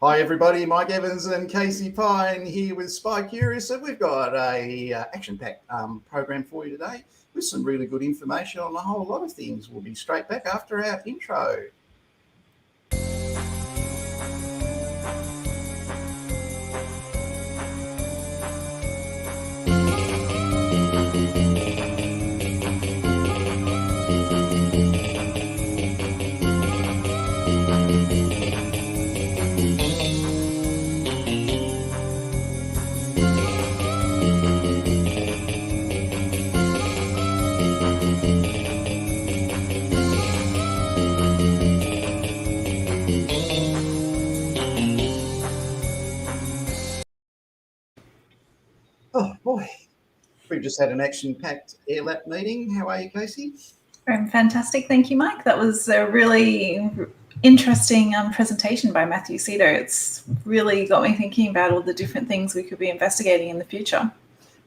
Hi everybody, Mike Evans and Casey Pine here with SpyCurious, and we've got a action-packed program for you today with some really good information on a whole lot of things. We'll be straight back after our intro. Oh boy, we've just had an action-packed AIRLAP meeting. How are you, Casey? I'm fantastic, thank you, Mike. That was a really interesting presentation by Matthew Seeto. It's really got me thinking about all the different things we could be investigating in the future.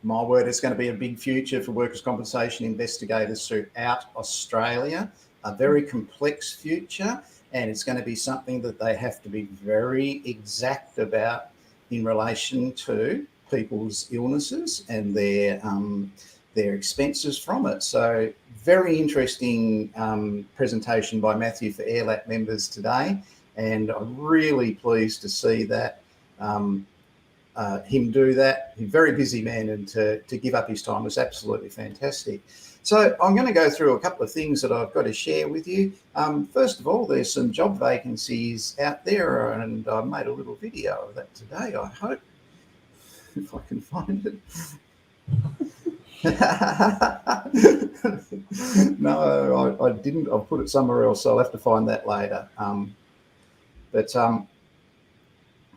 My word, it's going to be a big future for workers' compensation investigators throughout Australia. A very complex future, and it's going to be something that they have to be very exact about in relation to people's illnesses and their expenses from it. So very interesting presentation by Matthew for AIRLAP members today, and I'm really pleased to see that him do that. He's a very busy man, and to give up his time was absolutely fantastic. So I'm going to go through a couple of things that I've got to share with you. First of all, there's some job vacancies out there, and I made a little video of that today, I hope, if I can find it. No, I didn't. I'll put it somewhere else, so I'll have to find that later. But a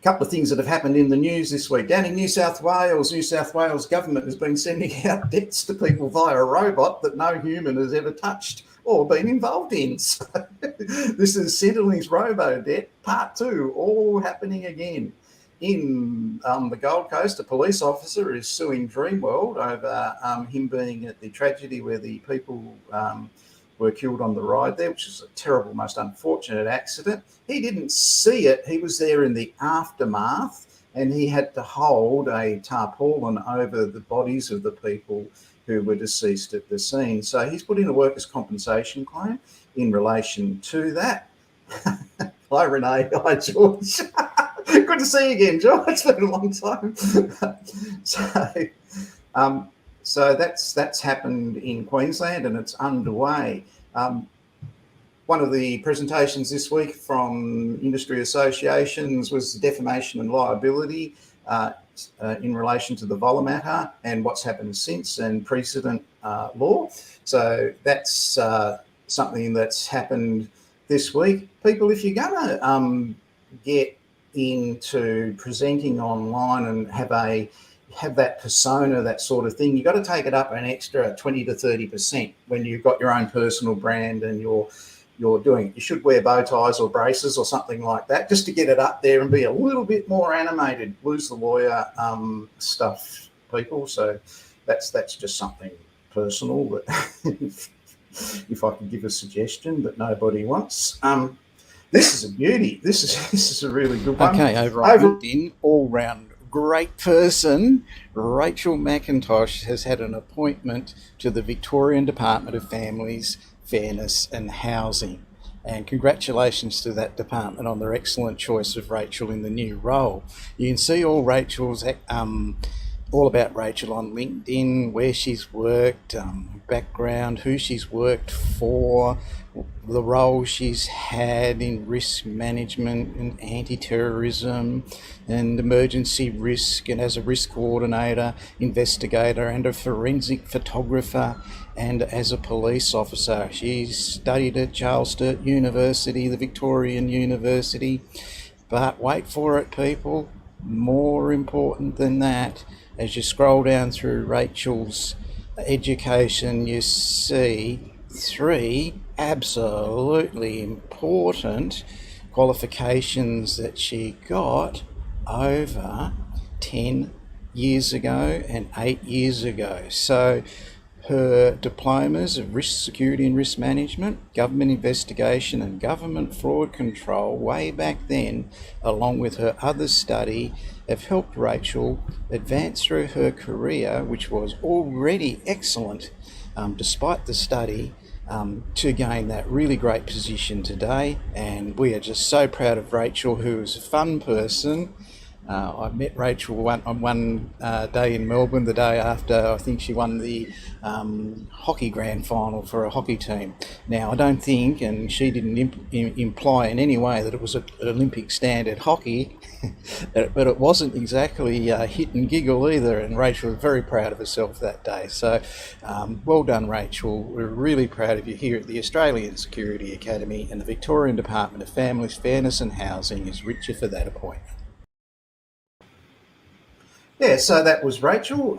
couple of things that have happened in the news this week. Down in New South Wales government has been sending out debts to people via a robot that no human has ever touched or been involved in. So this is Centrelink's robo-debt part 2, all happening again. In the Gold Coast, a police officer is suing Dreamworld over him being at the tragedy where the people were killed on the ride there, which is a terrible, most unfortunate accident. He didn't see it. He was there in the aftermath, and he had to hold a tarpaulin over the bodies of the people who were deceased at the scene. So he's put in a workers' compensation claim in relation to that. Hi, Renee. Hi, George. Good to see you again, George. It's been a long time. So that's happened in Queensland, and it's underway. One of the presentations this week from industry associations was defamation and liability in relation to the Vola matter and what's happened since, and precedent law. So that's something that's happened this week. People, if you're going to get into presenting online and have that persona, that sort of thing, you've got to take it up an extra 20 to 30% when you've got your own personal brand and you're doing it. You should wear bow ties or braces or something like that, just to get it up there and be a little bit more animated. Lose the lawyer stuff, people. So that's just something personal that if I can give a suggestion that nobody wants. This is a beauty. This is a really good one. Okay, over on LinkedIn, all-round great person, Rachael McIntosh has had an appointment to the Victorian Department of Families, Fairness and Housing. And congratulations to that department on their excellent choice of Rachael in the new role. You can see all about Rachael on LinkedIn, where she's worked, background, who she's worked for, the role she's had in risk management and anti-terrorism and emergency risk, and as a risk coordinator, investigator and a forensic photographer, and as a police officer. She's studied at Charles Sturt University, the Victorian University. But wait for it, people, more important than that, as you scroll down through Rachael's education, you see 3 absolutely important qualifications that she got over 10 years ago and 8 years ago. So her diplomas of risk security and risk management, government investigation and government fraud control way back then, along with her other study, have helped Rachael advance through her career, which was already excellent despite the study, to gain that really great position today. And we are just so proud of Rachael, who is a fun person. I met Rachael on one day in Melbourne, the day after I think she won the hockey grand final for a hockey team. Now, I don't think, and she didn't imply in any way that it was an Olympic standard hockey, but it wasn't exactly hit and giggle either, and Rachael was very proud of herself that day. So well done, Rachael. We're really proud of you here at the Australian Security Academy, and the Victorian Department of Families, Fairness and Housing is richer for that appointment. Yeah, so that was Rachael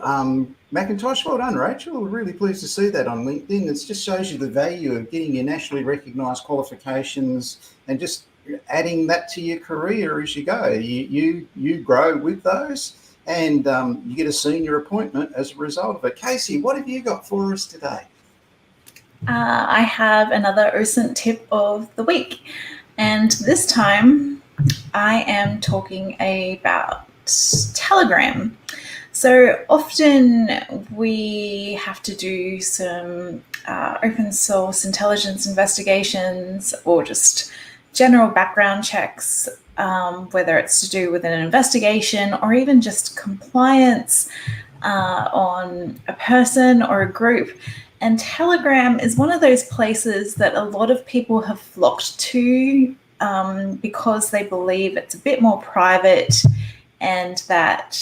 McIntosh. Well done, Rachael. We're really pleased to see that on LinkedIn. It just shows you the value of getting your nationally recognised qualifications and just adding that to your career as you go. You grow with those, and you get a senior appointment as a result of it. Casey, what have you got for us today? I have another OSINT tip of the week, and this time I am talking about Telegram. So often we have to do some open source intelligence investigations or just general background checks, whether it's to do with an investigation or even just compliance on a person or a group. And Telegram is one of those places that a lot of people have flocked to because they believe it's a bit more private and that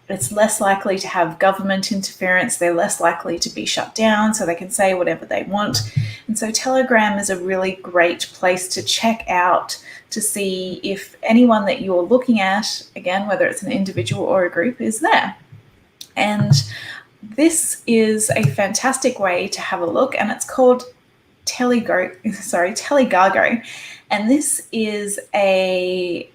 it's less likely to have government interference. They're less likely to be shut down, so they can say whatever they want. And so Telegram is a really great place to check out to see if anyone that you're looking at, again, whether it's an individual or a group, is there. And this is a fantastic way to have a look, and it's called Telegago. And this is a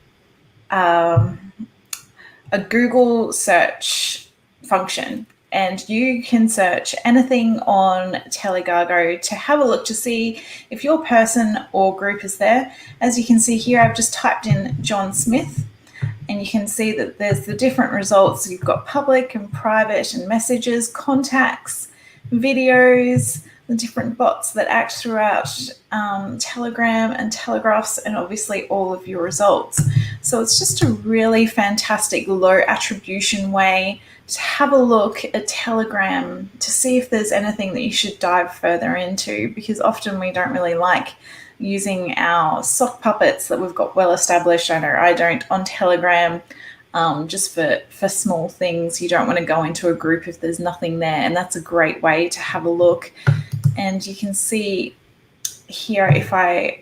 Google search function, and you can search anything on Telegago to have a look to see if your person or group is there. As you can see here, I've just typed in John Smith, and you can see that there's the different results. You've got public and private and messages, contacts, videos, the different bots that act throughout Telegram and telegraphs, and obviously all of your results. So it's just a really fantastic low attribution way to have a look at Telegram to see if there's anything that you should dive further into, because often we don't really like using our sock puppets that we've got well established. I know I don't on Telegram. Just for small things. You don't want to go into a group if there's nothing there, and that's a great way to have a look. And you can see here, if I,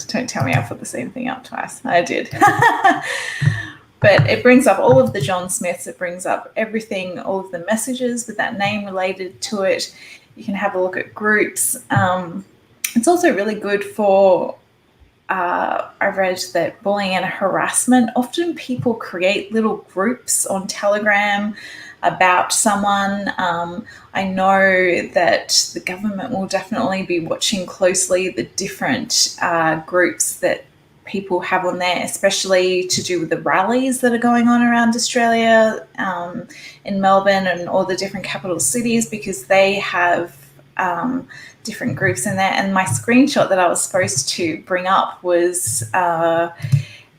don't tell me I put the same thing up twice. I did. But it brings up all of the John Smiths. It brings up everything, all of the messages with that name related to it. You can have a look at groups. It's also really good for I read that bullying and harassment, often people create little groups on Telegram about someone. I know that the government will definitely be watching closely the different groups that people have on there, especially to do with the rallies that are going on around Australia, in Melbourne and all the different capital cities, because they have different groups in there. And my screenshot that I was supposed to bring up was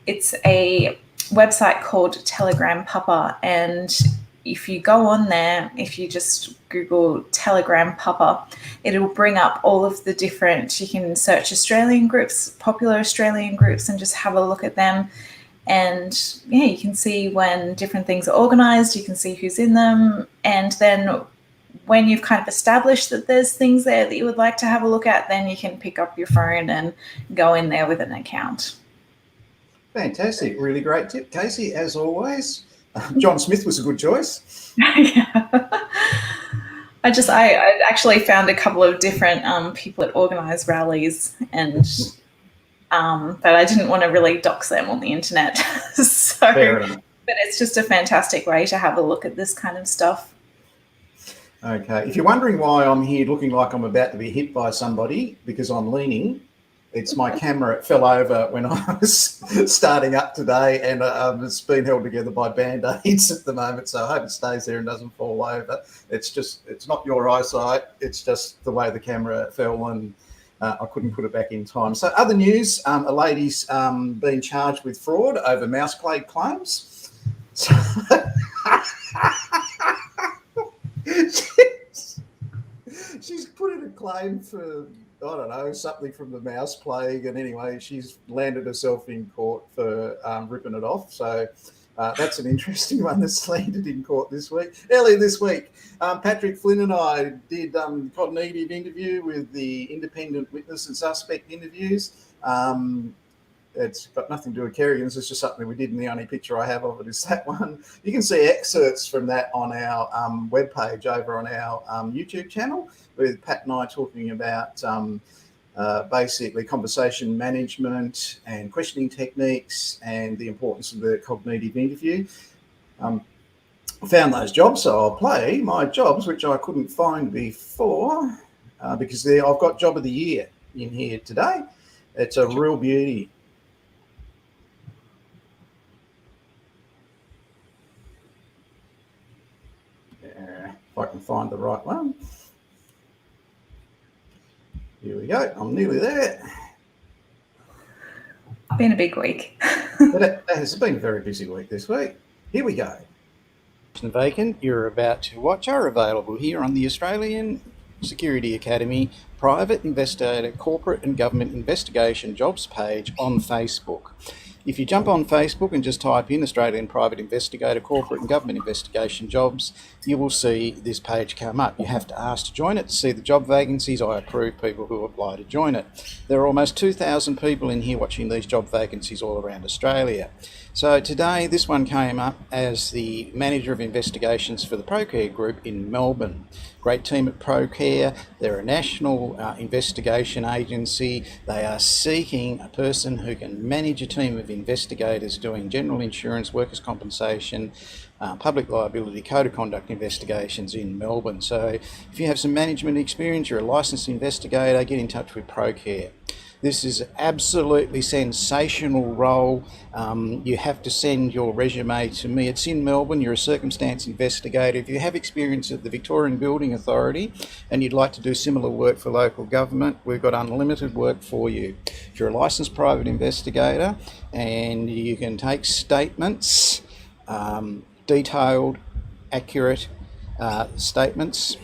it's a website called Telegram Papa, and if you go on there, if you just Google Telegram Papa, it'll bring up all of the different, you can search Australian groups, popular Australian groups, and just have a look at them. And yeah, you can see when different things are organized, you can see who's in them, and then when you've kind of established that there's things there that you would like to have a look at, then you can pick up your phone and go in there with an account. Fantastic. Really great tip, Casey, as always. John Smith was a good choice. Yeah. I actually found a couple of different people that organise rallies, and but I didn't want to really dox them on the internet. So, Fair enough. But it's just a fantastic way to have a look at this kind of stuff. Okay. If you're wondering why I'm here looking like I'm about to be hit by somebody because I'm leaning, it's my camera. It fell over when I was starting up today, and it's been held together by band-aids at the moment. So I hope it stays there and doesn't fall over. It's not your eyesight. It's just the way the camera fell, and I couldn't put it back in time. So other news, a lady's been charged with fraud over mouse clade claims. So she's put in a claim for, I don't know, something from the mouse plague, and anyway, she's landed herself in court for ripping it off. So that's an interesting one that's landed in court this week. Earlier this week, Patrick Flynn and I did cognitive interview with the independent witness and suspect interviews. It's got nothing to do with Kerrigan's. It's just something we did, and the only picture I have of it is that one. You can see excerpts from that on our webpage over on our YouTube channel, with Pat and I talking about basically conversation management and questioning techniques and the importance of the cognitive interview. Found those jobs, so I'll play my jobs, which I couldn't find before because I've got Job of the Year in here today. It's a real beauty. If I can find the right one. Here we go. I'm nearly there. Been a big week. But it has been a very busy week this week. Here we go. Vacant you're about to watch are available here on the Australian Security Academy Private Investigator Corporate and Government Investigation Jobs page on Facebook. If you jump on Facebook and just type in Australian Private Investigator Corporate and Government Investigation Jobs, you will see this page come up. You have to ask to join it to see the job vacancies. I approve people who apply to join it. There are almost 2,000 people in here watching these job vacancies all around Australia. So today this one came up as the Manager of Investigations for the ProCare Group in Melbourne. Great team at ProCare. They're a national investigation agency. They are seeking a person who can manage a team of investigators doing general insurance, workers' compensation, public liability, code of conduct investigations in Melbourne. So if you have some management experience, you're a licensed investigator, get in touch with ProCare. This is an absolutely sensational role. You have to send your resume to me. It's in Melbourne. You're a circumstance investigator. If you have experience at the Victorian Building Authority and you'd like to do similar work for local government, we've got unlimited work for you. If you're a licensed private investigator and you can take statements, detailed, accurate statements,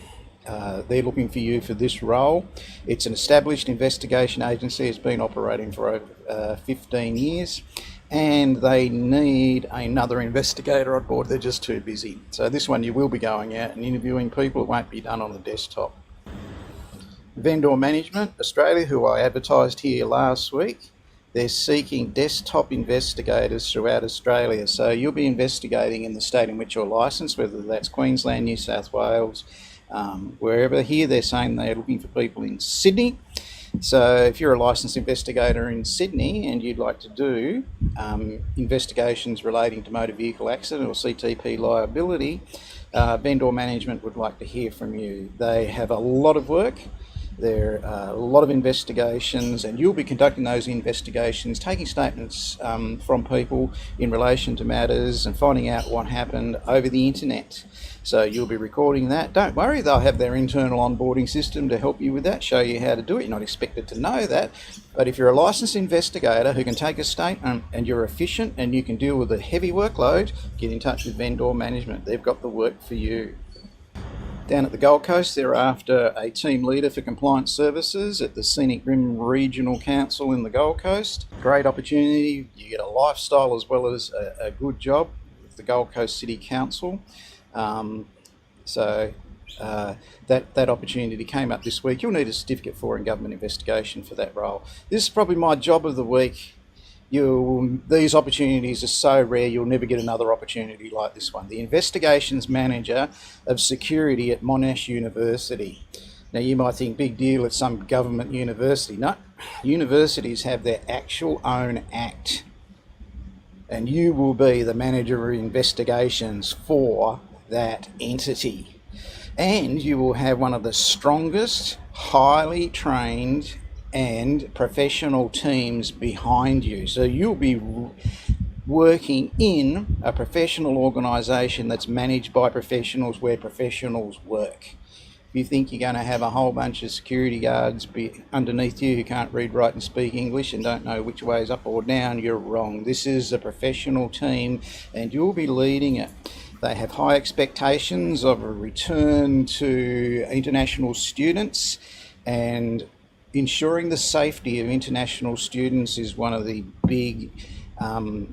they're looking for you for this role. It's an established investigation agency. It's been operating for over 15 years, and they need another investigator on board. They're just too busy. So this one you will be going out and interviewing people. It won't be done on the desktop. Vendor Management Australia, who I advertised here last week, they're seeking desktop investigators throughout Australia. So you'll be investigating in the state in which you're licensed, whether that's Queensland, New South Wales, wherever. Here they're saying they're looking for people in Sydney. So if you're a licensed investigator in Sydney and you'd like to do investigations relating to motor vehicle accident or CTP liability, Vendor Management would like to hear from you. They have a lot of work. There are a lot of investigations, and you'll be conducting those investigations, taking statements from people in relation to matters and finding out what happened over the internet. So you'll be recording that. Don't worry, they'll have their internal onboarding system to help you with that, show you how to do it. You're not expected to know that. But if you're a licensed investigator who can take a statement and you're efficient and you can deal with a heavy workload, get in touch with Vendor Management. They've got the work for you. Down at the Gold Coast, they're after a team leader for compliance services at the Scenic Rim Regional Council in the Gold Coast. Great opportunity. You get a lifestyle as well as a good job with the Gold Coast City Council. So that opportunity came up this week. You'll need a certificate for in government investigation for that role. This is probably my job of the week. These opportunities are so rare, you'll never get another opportunity like this one. The Investigations Manager of Security at Monash University. Now you might think, big deal, it's some government university. No, universities have their actual own act. And you will be the Manager of Investigations for that entity. and you will have one of the strongest, highly trained and professional teams behind you. So you'll be working in a professional organisation that's managed by professionals, where professionals work. If you think you're going to have a whole bunch of security guards underneath you who can't read, write and speak English and don't know which way is up or down, you're wrong. This is a professional team and you'll be leading it. They have high expectations of a return to international students, and ensuring the safety of international students is one of the big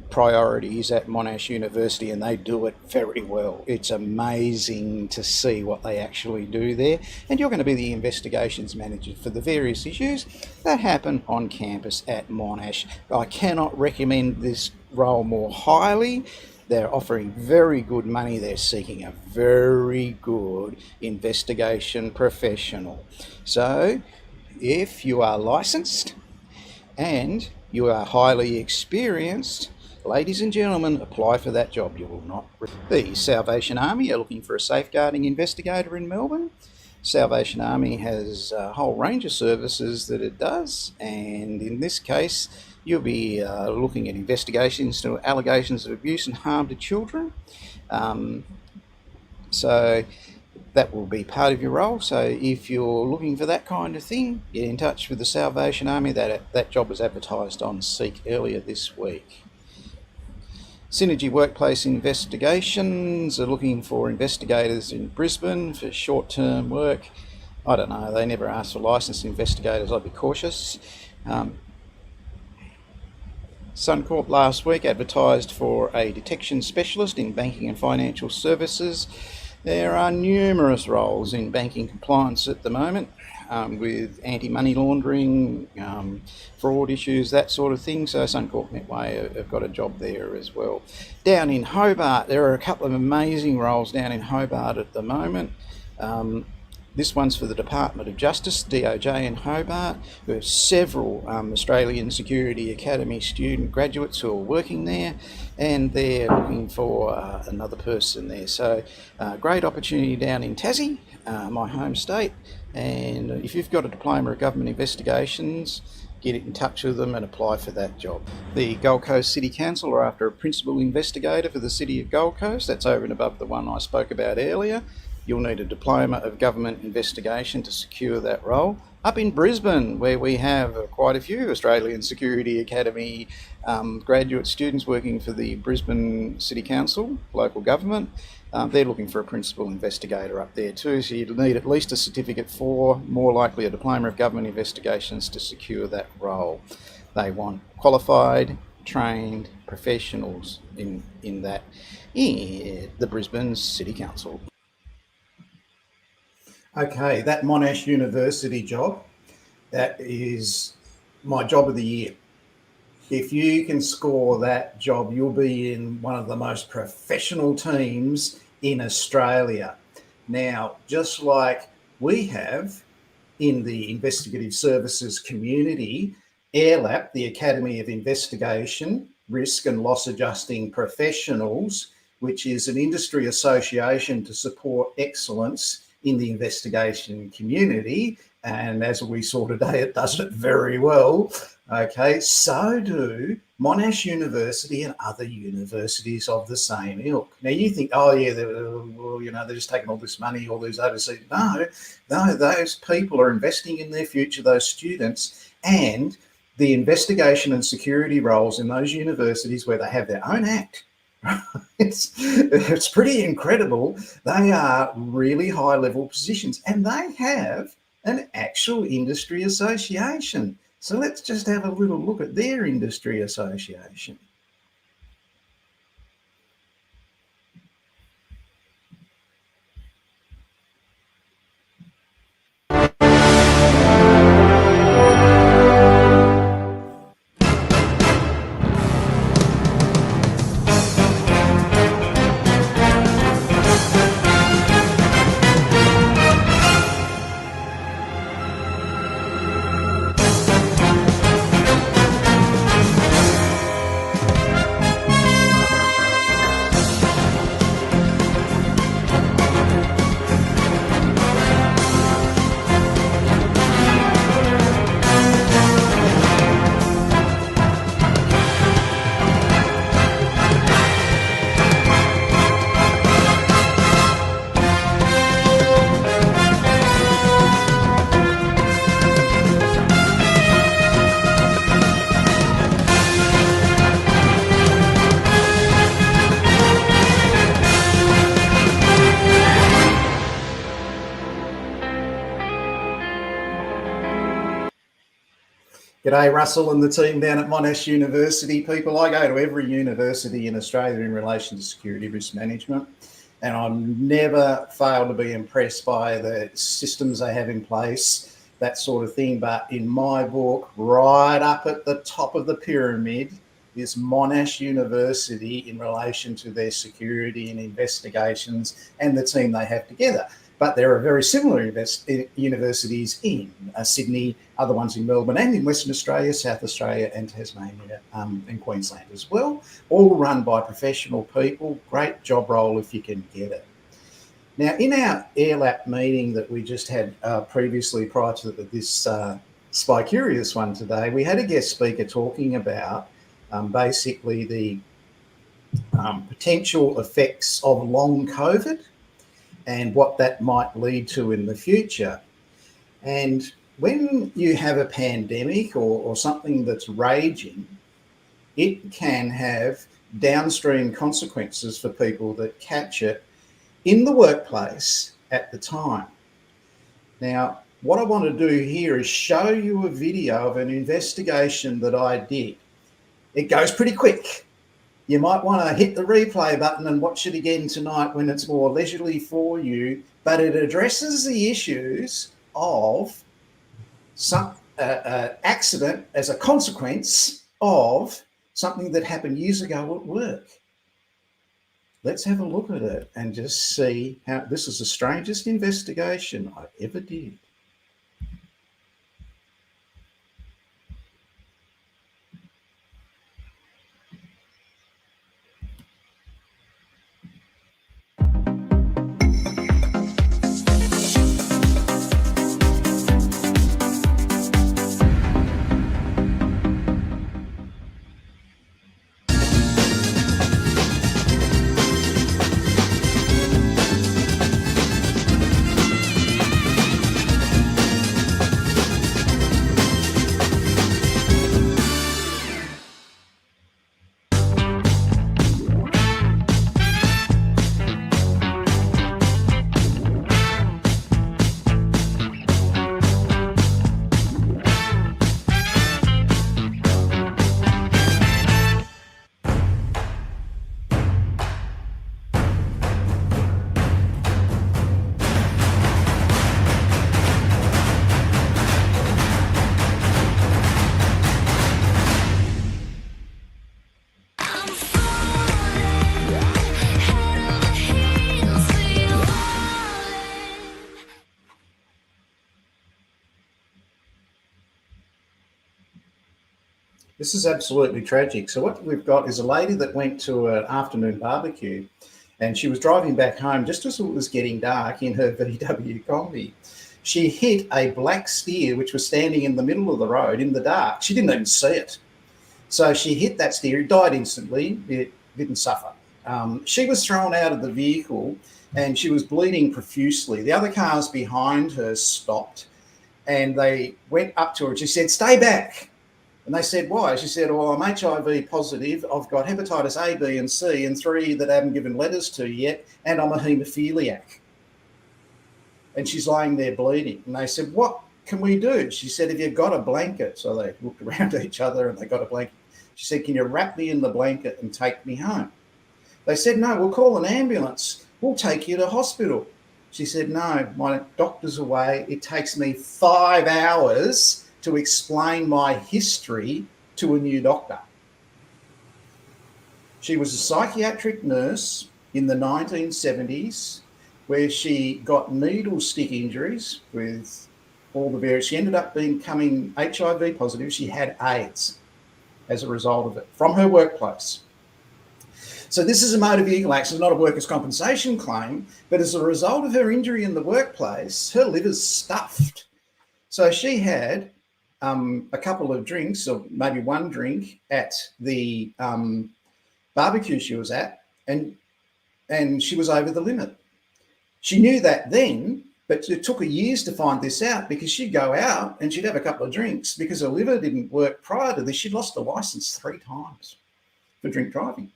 priorities at Monash University, and they do it very well. It's amazing to see what they actually do there, and you're going to be the investigations manager for the various issues that happen on campus at Monash. I cannot recommend this role more highly. They're offering very good money. They're seeking a very good investigation professional. So if you are licensed and you are highly experienced, ladies and gentlemen, apply for that job. You will not. The Salvation Army are looking for a safeguarding investigator in Melbourne. Salvation Army has a whole range of services that it does, and in this case you'll be looking at investigations into allegations of abuse and harm to children. So that will be part of your role. So if you're looking for that kind of thing, get in touch with the Salvation Army. That job was advertised on Seek earlier this week. Synergy Workplace Investigations are looking for investigators in Brisbane for short-term work. I don't know, they never ask for licensed investigators. I'd be cautious. Suncorp last week advertised for a detection specialist in banking and financial services. There are numerous roles in banking compliance at the moment, with anti-money laundering, fraud issues, that sort of thing. So Suncorp Metway have got a job there as well. Down in Hobart, there are a couple of amazing roles down in Hobart at the moment. This one's for the Department of Justice, DOJ in Hobart. We have several Australian Security Academy student graduates who are working there, and they're looking for another person there. So great opportunity down in Tassie, my home state. And if you've got a Diploma of Government Investigations, get in touch with them and apply for that job. The Gold Coast City Council are after a principal investigator for the City of Gold Coast. That's over and above the one I spoke about earlier. You'll need a Diploma of Government Investigation to secure that role. Up in Brisbane, where we have quite a few Australian Security Academy graduate students working for the Brisbane City Council, local government, they're looking for a principal investigator up there too, so you'd need at least a Certificate 4, more likely a Diploma of Government Investigations to secure that role. They want qualified, trained professionals in the Brisbane City Council. Okay, that Monash University job, that is my job of the year. If you can score that job, you'll be in one of the most professional teams in Australia. Now, just like we have in the investigative services community, AIRLAP, the Academy of Investigation, Risk and Loss Adjusting Professionals, which is an industry association to support excellence in the investigation community, and as we saw today, it does it very well. Okay, so do Monash University and other universities of the same ilk. Now you think, oh yeah, they're just taking all this money, all these overseas. No, those people are investing in their future, those students, and the investigation and security roles in those universities where they have their own act. It's pretty incredible. They are really high level positions, and they have an actual industry association. So let's just have a little look at their industry association. G'day, Russell and the team down at Monash University. People, I go to every university in Australia in relation to security risk management, and I'm never failed to be impressed by the systems they have in place, that sort of thing. But in my book, right up at the top of the pyramid is Monash University in relation to their security and investigations and the team they have together. But there are very similar universities in Sydney, other ones in Melbourne and in Western Australia, South Australia and Tasmania and Queensland as well, all run by professional people. Great job role if you can get it. Now, in our AIRLAP meeting that we just had previously prior to this SpyCurious one today, we had a guest speaker talking about basically the potential effects of long COVID and what that might lead to in the future. And when you have a pandemic or something that's raging, it can have downstream consequences for people that catch it in the workplace at the time. Now, what I want to do here is show you a video of an investigation that I did. It goes pretty quick. You might want to hit the replay button and watch it again tonight when it's more leisurely for you, but it addresses the issues of some accident as a consequence of something that happened years ago at work. Let's have a look at it and just see how this is the strangest investigation I ever did. This is absolutely tragic. So what we've got is a lady that went to an afternoon barbecue and she was driving back home just as it was getting dark in her VW Combi. She hit a black steer which was standing in the middle of the road in the dark. She didn't even see it. So she hit that steer, it died instantly, it didn't suffer. She was thrown out of the vehicle and she was bleeding profusely. The other cars behind her stopped and they went up to her and she said, "Stay back." And they said, "Why?" She said, "Well, I'm HIV positive. I've got hepatitis A, B, and C, and 3 that I haven't given letters to yet, and I'm a haemophiliac." And she's lying there bleeding. And they said, "What can we do?" She said, "Have you got a blanket?" So they looked around at each other and they got a blanket. She said, "Can you wrap me in the blanket and take me home?" They said, "No, we'll call an ambulance. We'll take you to hospital." She said, "No, my doctor's away. It takes me 5 hours to explain my history to a new doctor." She was a psychiatric nurse in the 1970s where she got needle stick injuries with all the various. She ended up becoming HIV positive. She had AIDS as a result of it from her workplace. So this is a motor vehicle accident, not a workers' compensation claim, but as a result of her injury in the workplace, her liver's stuffed. So she had a couple of drinks, or maybe one drink, at the barbecue she was at, and she was over the limit. She knew that then, but it took her years to find this out because she'd go out and she'd have a couple of drinks because her liver didn't work prior to this. She'd lost her license 3 times for drink driving.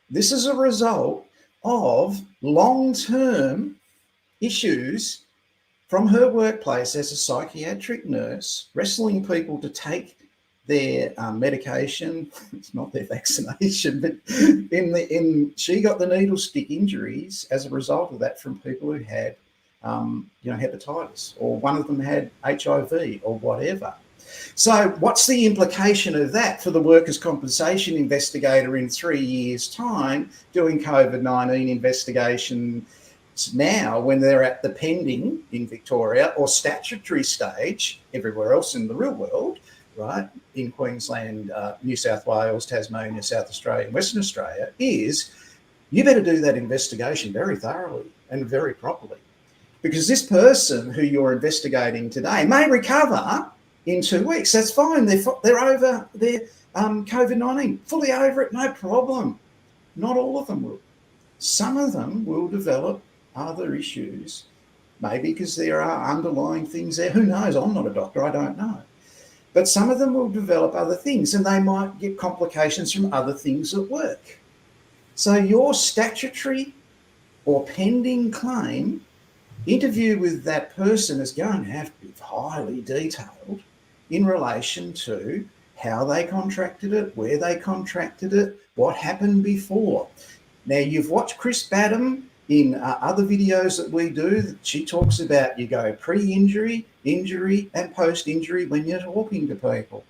This is a result of long-term issues from her workplace as a psychiatric nurse, wrestling people to take their medication. It's not their vaccination, but she got the needle stick injuries as a result of that from people who had hepatitis, or one of them had HIV or whatever. So what's the implication of that for the workers' compensation investigator in 3 years' time doing COVID-19 investigation now, when they're at the pending in Victoria or statutory stage everywhere else in the real world, right, in Queensland, New South Wales, Tasmania, South Australia and Western Australia, is you better do that investigation very thoroughly and very properly, because this person who you're investigating today may recover in 2 weeks. That's fine. They're over their COVID-19, fully over it, no problem. Not all of them will. Some of them will develop other issues, maybe because there are underlying things there. Who knows? I'm not a doctor. I don't know. But some of them will develop other things, and they might get complications from other things at work. So your statutory or pending claim interview with that person is going to have to be highly detailed in relation to how they contracted it, where they contracted it, what happened before. Now, you've watched Chris Badham in other videos that we do. She talks about you go pre-injury, injury and post-injury when you're talking to people.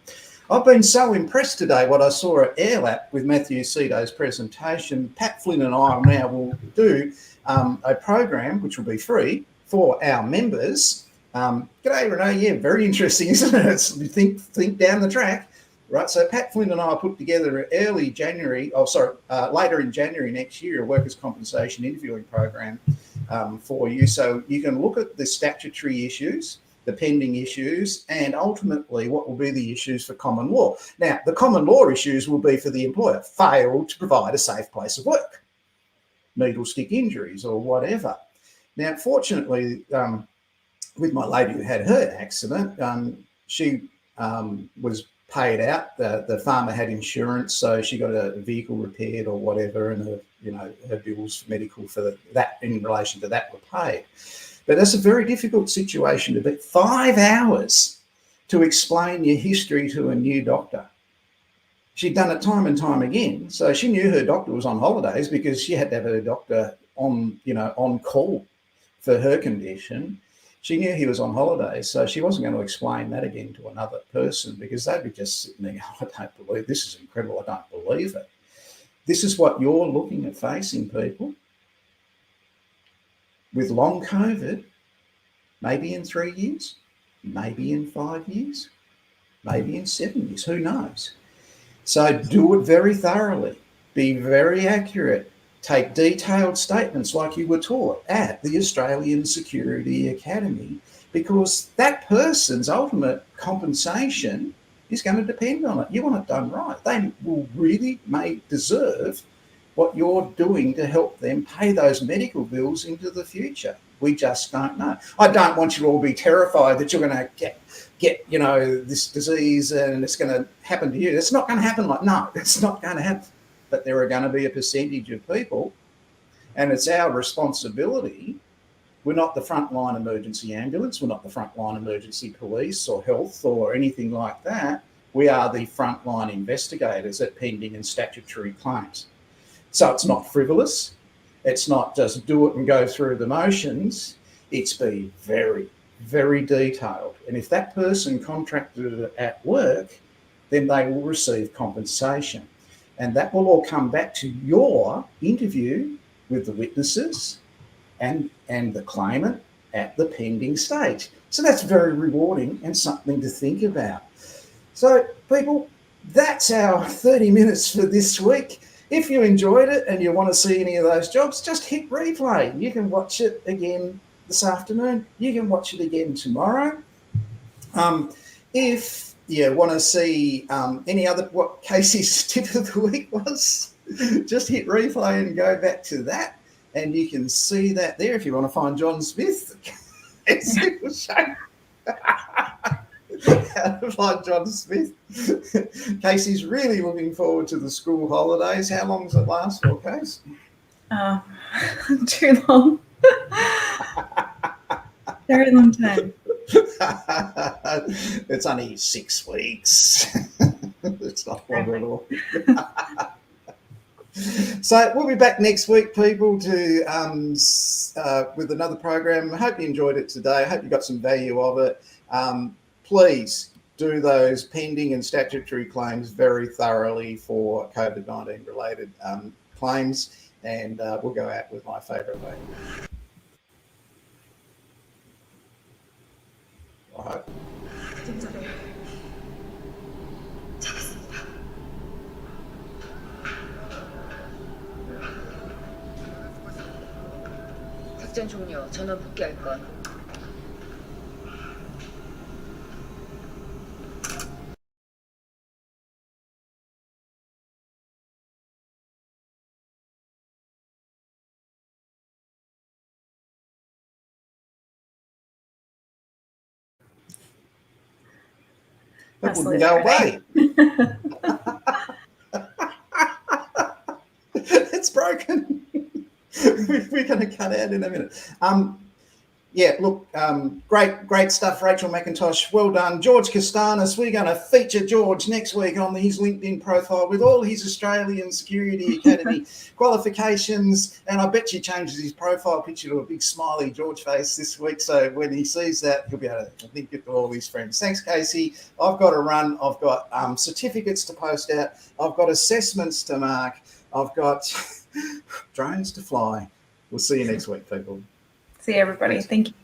I've been so impressed today what I saw at AIRLAP with Matthew Seeto's presentation. Pat Flynn and I now will do a program which will be free for our members. G'day, Renee. Yeah, very interesting, isn't it? Think down the track. Right, so Pat Flynn and I put together later in January next year, a workers' compensation interviewing program for you. So you can look at the statutory issues, the pending issues, and ultimately what will be the issues for common law. Now, the common law issues will be for the employer, failed to provide a safe place of work, needle stick injuries or whatever. Now, fortunately, with my lady who had her accident, she was paid out. The farmer had insurance, so she got a vehicle repaired or whatever, and her bills for medical for that in relation to that were paid. But that's a very difficult situation to be. 5 hours to explain your history to a new doctor. She'd done it time and time again, so she knew her doctor was on holidays because she had to have her doctor on call for her condition. She knew he was on holidays, so she wasn't going to explain that again to another person, because they'd be just sitting there, I don't believe this is incredible. I don't believe it. This is what you're looking at facing, people. With long COVID, maybe in 3 years, maybe in 5 years, maybe in 7 years, who knows? So do it very thoroughly, be very accurate. Take detailed statements like you were taught at the Australian Security Academy, because that person's ultimate compensation is going to depend on it. You want it done right. They will really may deserve what you're doing to help them pay those medical bills into the future. We just don't know. I don't want you to all be terrified that you're going to get this disease and it's going to happen to you. It's not going to happen no, it's not going to happen. But there are going to be a percentage of people, and it's our responsibility. We're not the frontline emergency ambulance. We're not the frontline emergency police or health or anything like that. We are the frontline investigators at pending and statutory claims. So it's not frivolous. It's not just do it and go through the motions. It's be very, very detailed. And if that person contracted it at work, then they will receive compensation. And that will all come back to your interview with the witnesses and the claimant at the pending stage. So that's very rewarding and something to think about. So people, that's our 30 minutes for this week. If you enjoyed it and you want to see any of those jobs, just hit replay. You can watch it again this afternoon. You can watch it again tomorrow. If you want to see any other, what Casey's tip of the week was, just hit replay and go back to that, and you can see that there. If you want to find John Smith, it's a shame. How to find John Smith. Casey's really looking forward to the school holidays. How long does it last for, Case? Too long. Very long time. It's only 6 weeks. It's not long at all. So we'll be back next week, people, to with another program. I hope you enjoyed it today. I hope you got some value of it. Please do those pending and statutory claims very thoroughly for COVID-19 related claims, and we'll go out with my favourite way. All right. 작전 종료. 전원 복귀할 것. That wouldn't go away. It's broken. We're going to cut out in a minute. Yeah, look, great stuff, Rachael McIntosh. Well done. George Costanis, we're going to feature George next week on his LinkedIn profile with all his Australian Security Academy qualifications. And I bet he changes his profile picture to a big smiley George face this week. So when he sees that, he'll be able to link it to all his friends. Thanks, Casey. I've got to run. I've got certificates to post out. I've got assessments to mark. I've got drones to fly. We'll see you next week, people. See everybody. Thank you.